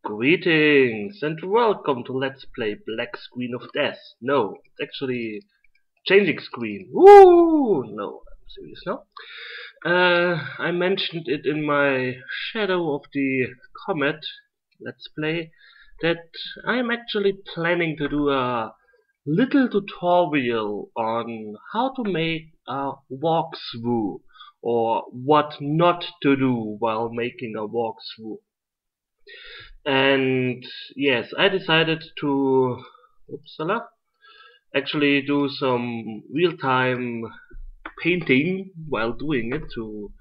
Greetings and welcome to Let's Play Black Screen of Death. No, it's actually changing screen. Woo! No, I'm serious now. I mentioned it in my Shadow of the Comet Let's Play that I'm actually planning to do a little tutorial on how to make a walkthrough or what not to do while making a walkthrough. And yes, I decided to actually do some real-time painting while doing it to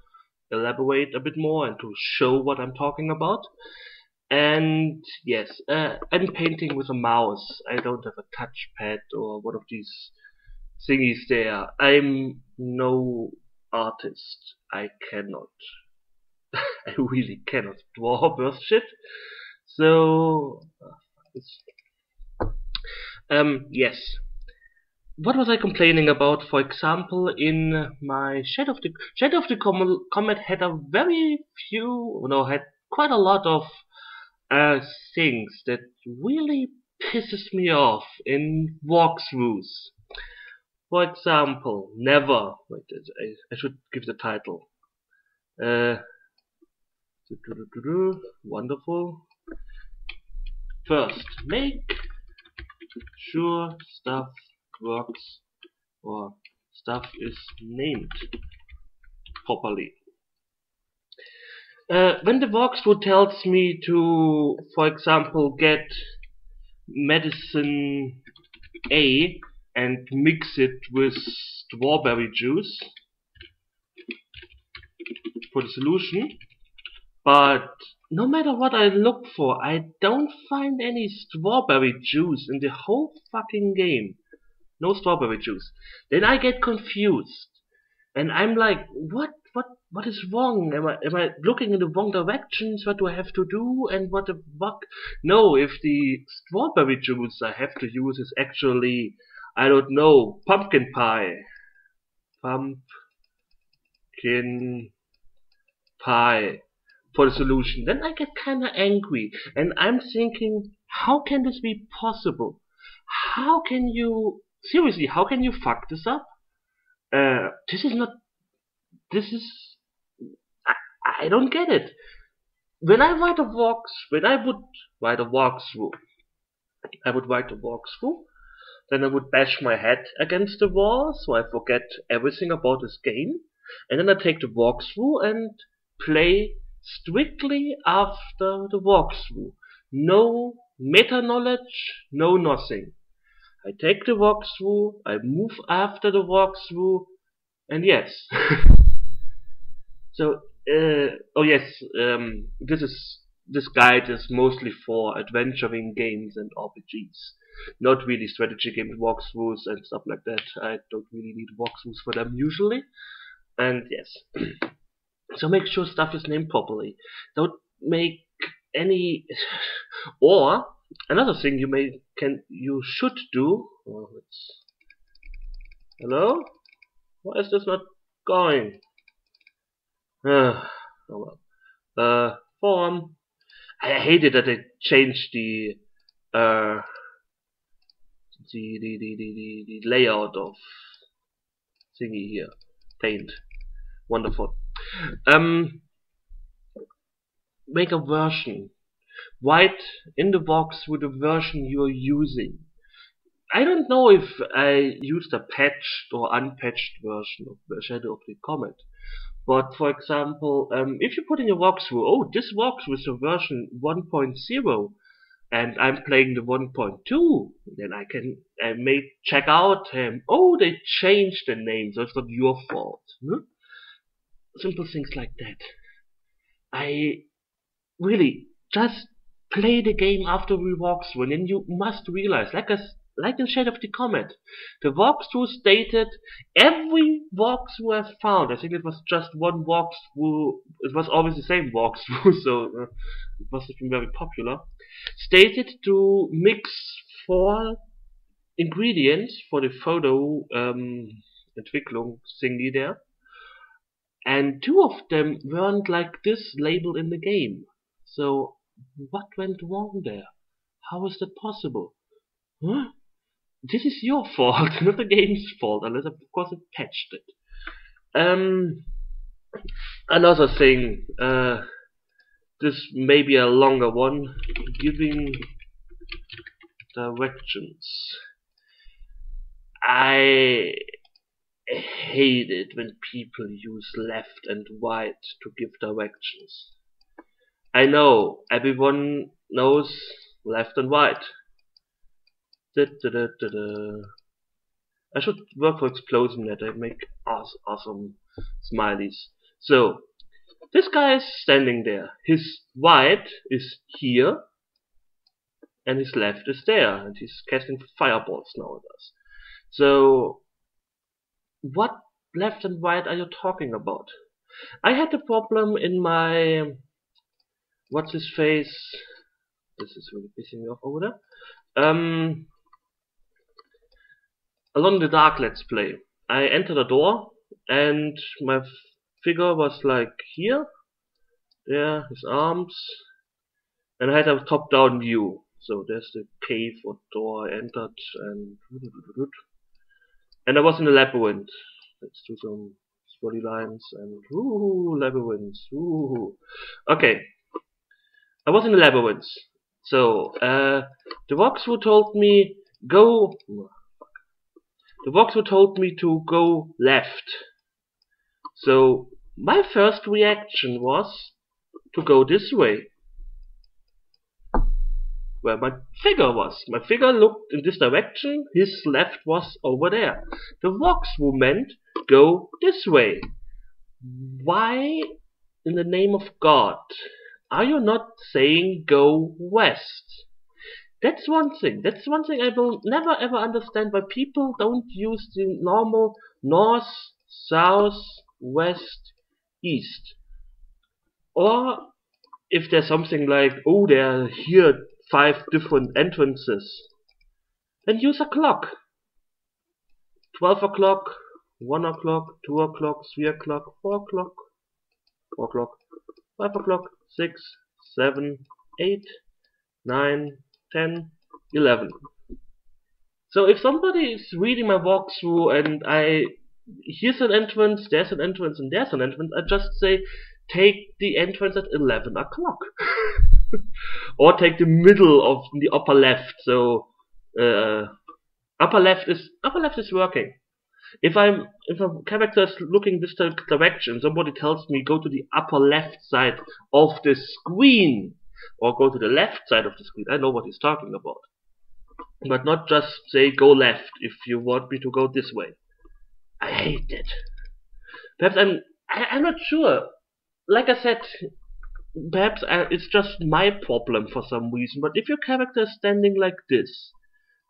elaborate a bit more and to show what I'm talking about. And yes, I'm painting with a mouse. I don't have a touchpad or one of these thingies there. I'm no artist. I cannot. I really cannot draw worth shit. So, yes. What was I complaining about? For example, in my Shadow of the Comet had a had quite a lot of things that really pisses me off in walkthroughs. For example, never. Wait, I should give the title. Wonderful. First, make sure stuff works or stuff is named properly. When the walkthrough tells me to, for example, get medicine A and mix it with strawberry juice for the solution, but no matter what I look for, I don't find any strawberry juice in the whole fucking game. No strawberry juice. Then I get confused. And I'm like, what is wrong? Am I looking in the wrong directions? What do I have to do? And what the fuck? No, if the strawberry juice I have to use is actually, I don't know, pumpkin pie. Pumpkin pie. For the solution, then I get kinda angry, and I'm thinking, how can this be possible? How can you fuck this up? I don't get it. When I would write a walkthrough, then I would bash my head against the wall, so I forget everything about this game, and then I take the walkthrough and play strictly after the walkthrough. No meta knowledge, no nothing. I take the walkthrough, I move after the walkthrough, and yes. So, this guide is mostly for adventuring games and RPGs. Not really strategy game walkthroughs and stuff like that. I don't really need walkthroughs for them usually. And yes. So make sure stuff is named properly. Don't make any. Or another thing you should do. Oh, hello? Why is this not going? Oh well. Form. I hated that they changed the layout of thingy here. Paint. Wonderful. Make a version. Write in the box with the version you're using. I don't know if I used a patched or unpatched version of the Shadow of the Comet, but for example, if you put in your walkthrough, oh, this walkthrough is a version 1.0, and I'm playing the 1.2, then I may check out, oh, they changed the name, so it's not your fault. Simple things like that. I really just play the game after we walk through, and then you must realize, like in Shadow of the Comet, the walkthrough stated every walkthrough I've found. I think it was just one walkthrough. It was always the same walkthrough, so it must have been very popular. Stated to mix 4 ingredients for the photo Entwicklung thingy there. And 2 of them weren't like this label in the game. So What went wrong there? How is that possible? Huh? This is your fault, not the game's fault, unless of course it patched it. Another thing, this may be a longer one, giving directions. I hate it when people use left and right to give directions. I know, everyone knows left and right. I should work for ExplosionNet, I make awesome smileys. So, this guy is standing there. His right is here, and his left is there, and he's casting fireballs nowadays. So, what left and right are you talking about? I had a problem in my what's his face? This is really pissing me off over there. Along the Dark Let's Play, I entered a door, and my figure was like here, there, his arms, and I had a top-down view. So there's the cave or door I entered, and I was in a labyrinth. Let's do some body lines and labyrinths. Okay, I was in a labyrinth. So the walkthrough told me to go left. So my first reaction was to go this way, where my figure was. My figure looked in this direction, his left was over there. The walkthrough meant go this way. Why, in the name of God, are you not saying go west? That's one thing I will never ever understand, why people don't use the normal north, south, west, east. Or if there's something like, oh, there are here 5 different entrances, then use a clock. 12 o'clock, 1 o'clock, 2 o'clock, 3 o'clock, 4 o'clock, 4 o'clock, 5 o'clock, 6, 7, 8, 9, 10, 11. So if somebody is reading my walkthrough and here's an entrance, there's an entrance, and there's an entrance, I just say, take the entrance at 11 o'clock. Or take the middle of the upper left. So upper left is working. If a character is looking this direction, somebody tells me go to the upper left side of the screen, or go to the left side of the screen, I know what he's talking about. But not just say go left if you want me to go this way. I hate it. Perhaps I'm not sure. Like I said, perhaps it's just my problem for some reason, but if your character is standing like this,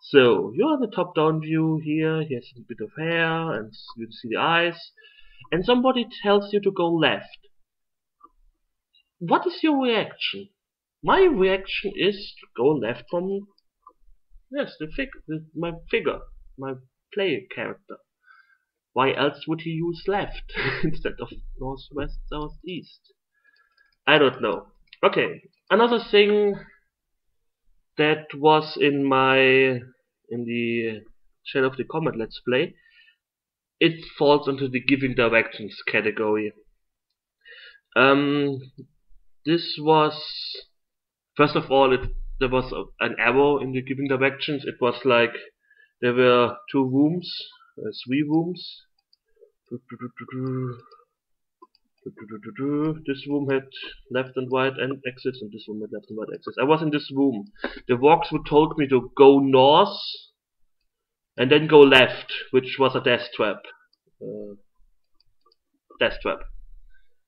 so you're on the top-down view here, he has a bit of hair, and you see the eyes, and somebody tells you to go left. What is your reaction? My reaction is to go left from, yes, my figure, my player character. Why else would he use left instead of north, west, south, east? I don't know. Okay, another thing that was in the Shadow of the Comet Let's Play, it falls into the giving directions category. This was, first of all, there was an error in the giving directions. It was like there were 2 rooms, 3 rooms. This room had left and right and exits, and this room had left and right exits. I was in this room. The walkthrough told me to go north and then go left, which was a death trap.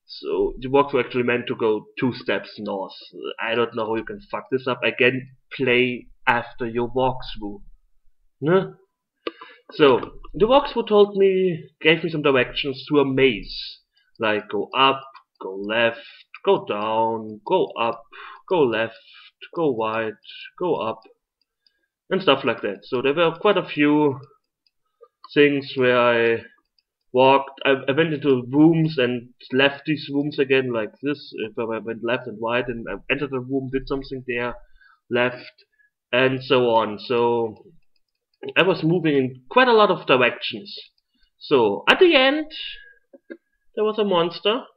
So the walkthrough actually meant to go 2 steps north. I don't know how you can fuck this up. Again, play after your walkthrough. No? So the walkthrough gave me some directions to a maze. Like go up, go left, go down, go up, go left, go right, go up, and stuff like that. So there were quite a few things where I I went into rooms and left these rooms again like this. If I went left and right, and I entered a room, did something there, left, and so on. So I was moving in quite a lot of directions. So at the end, there was a monster.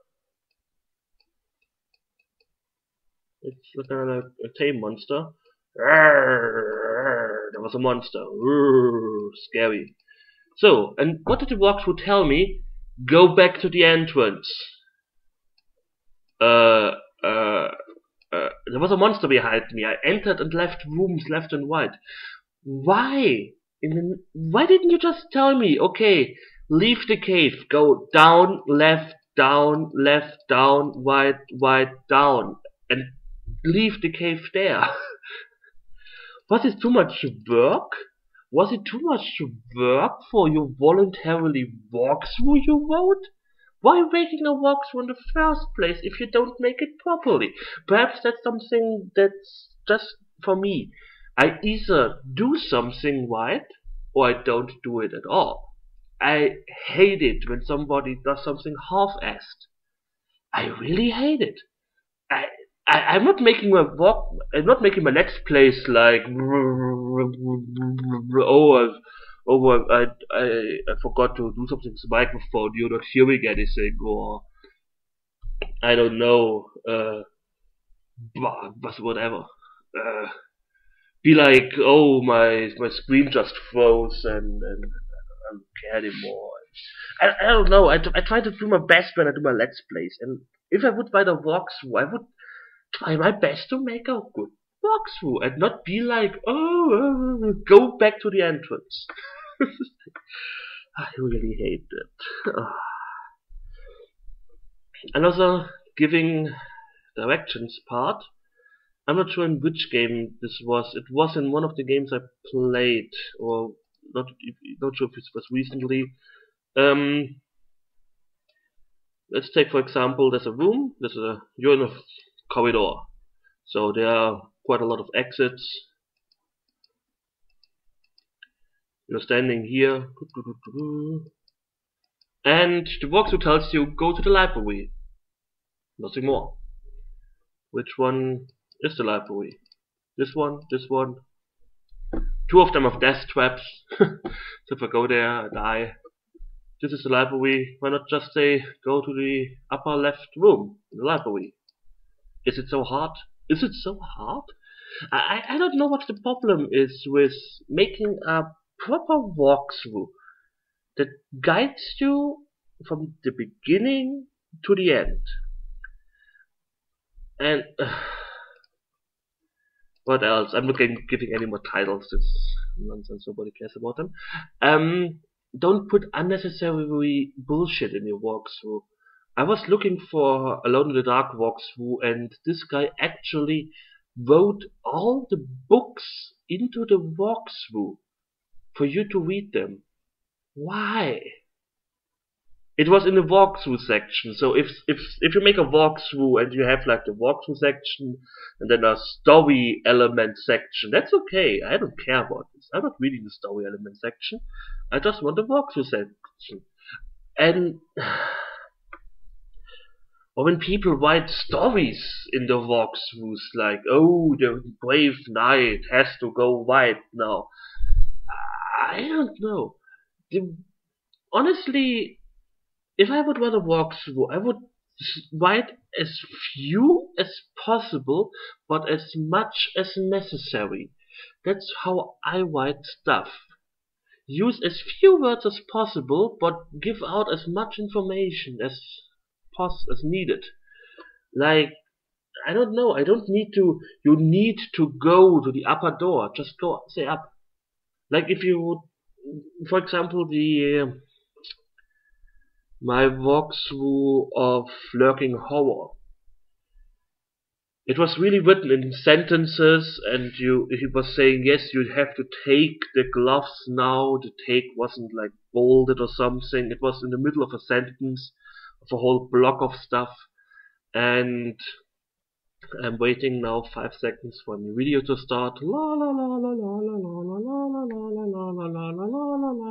It's kind of like a tame monster. There was a monster. Scary. So, and what did the walkthrough tell me? Go back to the entrance. Uh, uh, there was a monster behind me. I entered and left rooms left and right. Why? Why didn't you just tell me, okay, leave the cave, go down, left, right, down, and leave the cave there? Was it too much work? Was it too much work for your voluntarily walkthrough you wrote? Why making a walkthrough in the first place if you don't make it properly? Perhaps that's something that's just for me. I either do something right or I don't do it at all. I hate it when somebody does something half-assed. I really hate it. I, I'm not making my I'm not making my next place like I forgot to do something to the microphone. You're not hearing anything, or I don't know, but whatever. Be like, oh, my screen just froze and I don't care anymore. I don't know. I try to do my best when I do my Let's Plays, and if I would write a walkthrough, I would try my best to make a good walkthrough and not be like, oh, go back to the entrance. I really hate that. Another giving directions part. I'm not sure in which game this was. It was in one of the games I played, or not sure if it was recently. Let's take for example, there's a room. You're in a corridor, so there are quite a lot of exits. You're standing here, and the walkthrough tells you go to the library. Nothing more. Which one is the library? This one, this one. Two of them have death traps. So if I go there, I die. This is the library. Why not just say go to the upper left room in the library? Is it so hard? Is it so hard? I don't know what the problem is with making a proper walkthrough that guides you from the beginning to the end. And what else? I'm not giving any more titles. It's nonsense. Nobody cares about them. Don't put unnecessary bullshit in your walkthrough. I was looking for Alone in the Dark walkthrough, and this guy actually wrote all the books into the walkthrough for you to read them. Why? It was in the walkthrough section. So if you make a walkthrough and you have like the walkthrough section and then a story element section, that's okay. I don't care about this. I'm not reading the story element section. I just want the walkthrough section. And or when people write stories in the walkthroughs, like, oh, the brave knight has to go right now. I don't know. Honestly, if I would write a walkthrough, I would write as few as possible, but as much as necessary. That's how I write stuff. Use as few words as possible, but give out as much information as needed. Like, I don't know, I don't need to, you need to go to the upper door, just go, say up. Like if you, for example, my walkthrough of Lurking Horror. It was really written in sentences, and he was saying, yes, you have to take the gloves now. The take wasn't like bolded or something. It was in the middle of a sentence of a whole block of stuff. And I'm waiting now 5 seconds for the video to start. La la la la la la la la la la la la la la la la la.